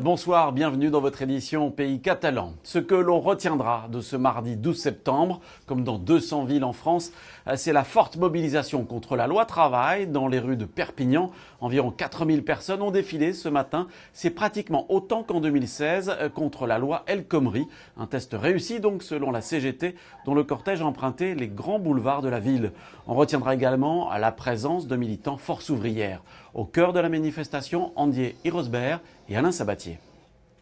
Bonsoir, bienvenue dans votre édition Pays catalan. Ce que l'on retiendra de ce mardi 12 septembre, comme dans 200 villes en France, c'est la forte mobilisation contre la loi travail dans les rues de Perpignan. Environ 4000 personnes ont défilé ce matin. C'est pratiquement autant qu'en 2016 contre la loi El Khomri. Un test réussi donc selon la CGT, dont le cortège a emprunté les grands boulevards de la ville. On retiendra également la présence de militants Force ouvrière. Au cœur de la manifestation, Andier Irosbert et Alain Sabatier.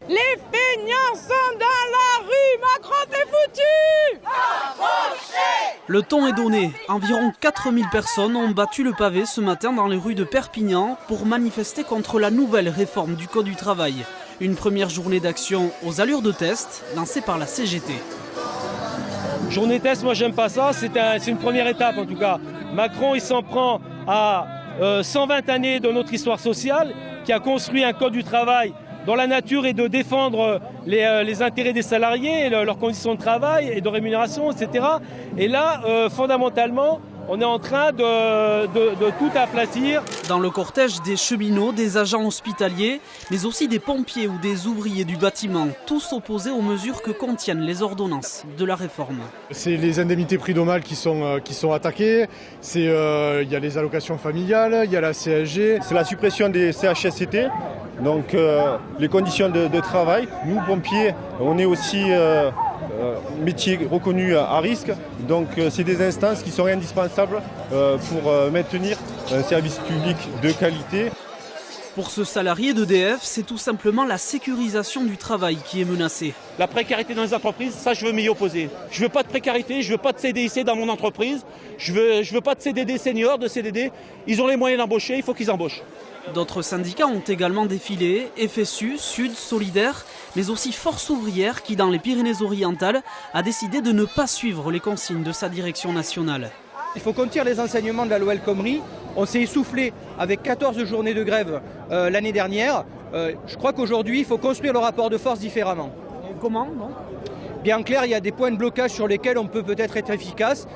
Les feignants sont dans la rue, Macron t'es foutu! Accrochez! Le ton est donné. Environ 4000 personnes ont battu le pavé ce matin dans les rues de Perpignan pour manifester contre la nouvelle réforme du Code du travail. Une première journée d'action aux allures de test lancée par la CGT. Journée test, moi j'aime pas ça, c'est une première étape en tout cas. Macron il s'en prend à 120 années de notre histoire sociale, qui a construit un code du travail dont la nature est de défendre les intérêts des salariés, leurs conditions de travail et de rémunération, etc. Et là, fondamentalement, on est en train de tout aplatir. Dans le cortège, des cheminots, des agents hospitaliers, mais aussi des pompiers ou des ouvriers du bâtiment, tous opposés aux mesures que contiennent les ordonnances de la réforme. C'est les indemnités prud'homales qui sont attaquées, il y a les allocations familiales, il y a la CSG. C'est la suppression des CHSCT, donc les conditions de travail. Nous, pompiers, on est aussi métier reconnu à risque, donc c'est des instances qui sont indispensables pour maintenir un service public de qualité. Pour ce salarié d'EDF, c'est tout simplement la sécurisation du travail qui est menacée. La précarité dans les entreprises, ça je veux m'y opposer. Je veux pas de précarité, je veux pas de CDIC dans mon entreprise, je veux pas de CDD senior, de CDD. Ils ont les moyens d'embaucher, il faut qu'ils embauchent. D'autres syndicats ont également défilé, FSU, Sud, Solidaire, mais aussi Force ouvrière qui, dans les Pyrénées-Orientales, a décidé de ne pas suivre les consignes de sa direction nationale. Il faut qu'on tire les enseignements de la loi El Khomri. On s'est essoufflé avec 14 journées de grève l'année dernière. Je crois qu'aujourd'hui, il faut construire le rapport de force différemment. Et comment donc ? Bien en clair, il y a des points de blocage sur lesquels on peut peut-être être efficace.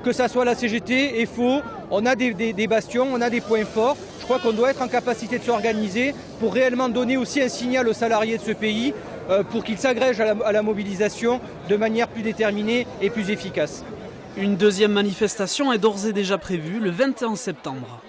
Que ça soit la CGT, FO, on a des bastions, on a des points forts. Je crois qu'on doit être en capacité de s'organiser pour réellement donner aussi un signal aux salariés de ce pays pour qu'ils s'agrègent à la mobilisation de manière plus déterminée et plus efficace. Une deuxième manifestation est d'ores et déjà prévue le 21 septembre.